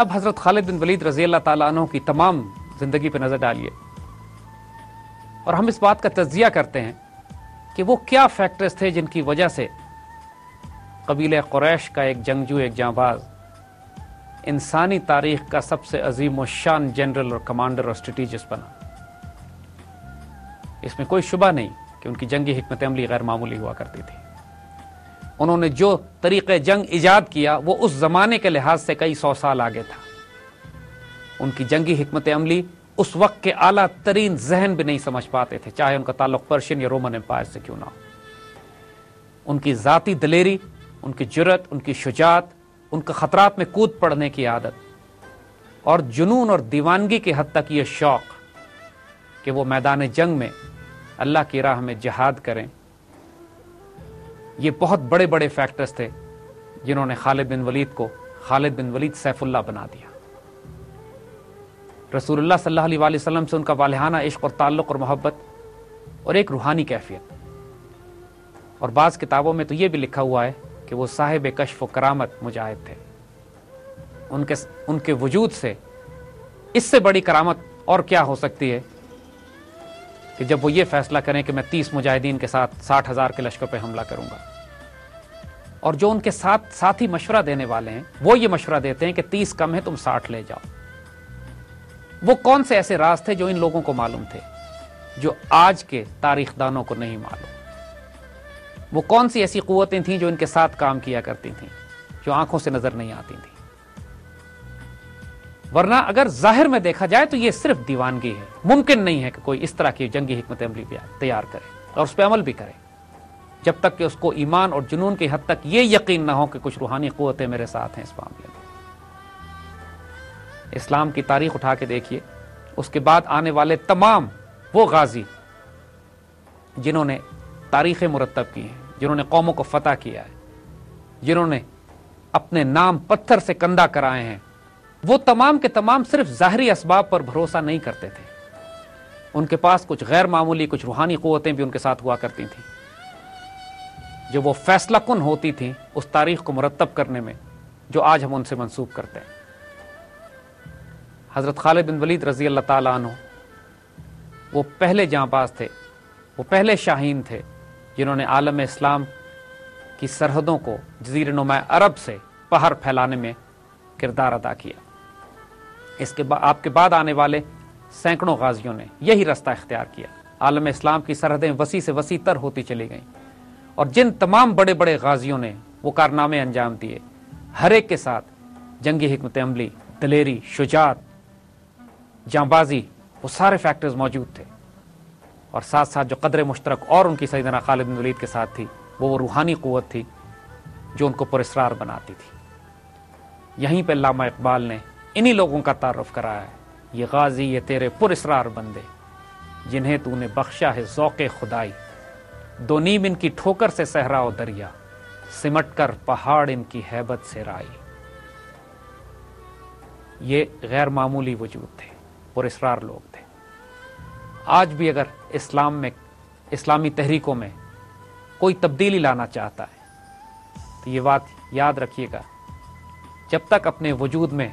اب حضرت خالد بن ولید رضی اللہ تعالیٰ عنہ کی تمام زندگی پہ نظر ڈالیے اور ہم اس بات کا تجزیہ کرتے ہیں کہ وہ کیا فیکٹرز تھے جن کی وجہ سے قبیلہ قریش کا ایک جنگجو، ایک جانباز، انسانی تاریخ کا سب سے عظیم و شان جنرل اور کمانڈر اور اسٹریٹجسٹ بنا۔ اس میں کوئی شبہ نہیں کہ ان کی جنگی حکمت عملی غیر معمولی ہوا کرتی تھی۔ انہوں نے جو طریقہ جنگ ایجاد کیا وہ اس زمانے کے لحاظ سے کئی 100 سال آگے تھا۔ ان کی جنگی حکمت عملی اس وقت کے اعلیٰ ترین ذہن بھی نہیں سمجھ پاتے تھے، چاہے ان کا تعلق پرشین یا رومن امپائر سے کیوں نہ ہو۔ ان کی ذاتی دلیری، ان کی جرأت، ان کی شجاعت، ان کا خطرات میں کود پڑنے کی عادت اور جنون اور دیوانگی کی حد تک یہ شوق کہ وہ میدان جنگ میں اللہ کی راہ میں جہاد کریں، یہ بہت بڑے بڑے فیکٹرز تھے جنہوں نے خالد بن ولید کو خالد بن ولید سیف اللہ بنا دیا۔ رسول اللہ صلی اللہ علیہ وسلم سے ان کا والہانہ عشق اور تعلق اور محبت اور ایک روحانی کیفیت، اور بعض کتابوں میں تو یہ بھی لکھا ہوا ہے کہ وہ صاحب کشف و کرامت مجاہد تھے۔ ان کے وجود سے اس سے بڑی کرامت اور کیا ہو سکتی ہے کہ جب وہ یہ فیصلہ کریں کہ میں 30 مجاہدین کے ساتھ 60,000 کے لشکر پہ حملہ کروں گا، اور جو ان کے ساتھ ساتھی مشورہ دینے والے ہیں وہ یہ مشورہ دیتے ہیں کہ 30 کم ہے، تم 60 لے جاؤ۔ وہ کون سے ایسے راز تھے جو ان لوگوں کو معلوم تھے، جو آج کے تاریخ دانوں کو نہیں معلوم؟ وہ کون سی ایسی قوتیں تھیں جو ان کے ساتھ کام کیا کرتی تھیں، جو آنکھوں سے نظر نہیں آتی تھیں؟ ورنہ اگر ظاہر میں دیکھا جائے تو یہ صرف دیوانگی ہے، ممکن نہیں ہے کہ کوئی اس طرح کی جنگی حکمت عملی تیار کرے اور اس پہ عمل بھی کرے جب تک کہ اس کو ایمان اور جنون کی حد تک یہ یقین نہ ہو کہ کچھ روحانی قوتیں میرے ساتھ ہیں اس معاملے میں۔ اسلام کی تاریخ اٹھا کے دیکھیے، اس کے بعد آنے والے تمام وہ غازی جنہوں نے تاریخیں مرتب کی ہیں، جنہوں نے قوموں کو فتح کیا ہے، جنہوں نے اپنے نام پتھر سے کندہ کرائے ہیں، وہ تمام کے تمام صرف ظاہری اسباب پر بھروسہ نہیں کرتے تھے۔ ان کے پاس کچھ غیر معمولی، کچھ روحانی قوتیں بھی ان کے ساتھ ہوا کرتی تھیں، جو وہ فیصلہ کن ہوتی تھیں اس تاریخ کو مرتب کرنے میں جو آج ہم ان سے منسوب کرتے ہیں۔ حضرت خالد بن ولید رضی اللہ تعالیٰ عنہ وہ پہلے جانباز تھے، وہ پہلے شاہین تھے جنہوں نے عالم اسلام کی سرحدوں کو جزیرہ نما عرب سے باہر پھیلانے میں کردار ادا کیا۔ اس کے بعد آپ کے بعد آنے والے سینکڑوں غازیوں نے یہی رستہ اختیار کیا۔ عالم اسلام کی سرحدیں وسیع سے وسیع تر ہوتی چلی گئیں، اور جن تمام بڑے بڑے غازیوں نے وہ کارنامے انجام دیے، ہر ایک کے ساتھ جنگی حکمت عملی، دلیری، شجاعت، جانبازی، وہ سارے فیکٹرز موجود تھے، اور ساتھ ساتھ جو قدر مشترک اور ان کی سیدنا خالد بن ولید کے ساتھ تھی وہ روحانی قوت تھی جو ان کو پراسرار بناتی تھی۔ یہیں پہ علامہ اقبال نے انہی لوگوں کا تعارف کرایا ہے، یہ غازی یہ تیرے پراسرار بندے، جنہیں تو نے بخشا ہے ذوق خدائی، دو نیم ان کی ٹھوکر سے صحرا و دریا، سمٹ کر پہاڑ ان کی ہیبت سے رائی۔ یہ غیر معمولی وجود تھے، پراسرار لوگ تھے۔ آج بھی اگر اسلام میں، اسلامی تحریکوں میں کوئی تبدیلی لانا چاہتا ہے تو یہ بات یاد رکھیے گا، جب تک اپنے وجود میں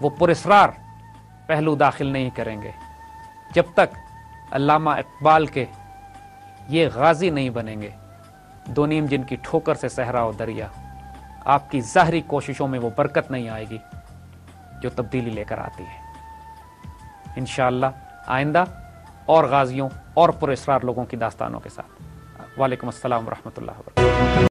وہ پراسرار پہلو داخل نہیں کریں گے، جب تک علامہ اقبال کے یہ غازی نہیں بنیں گے، دو نیم جن کی ٹھوکر سے صحرا و دریا، آپ کی ظاہری کوششوں میں وہ برکت نہیں آئے گی جو تبدیلی لے کر آتی ہے۔ انشاءاللہ آئندہ اور غازیوں اور پراسرار لوگوں کی داستانوں کے ساتھ۔ وعلیکم السلام ورحمۃ اللہ وبرکاتہ۔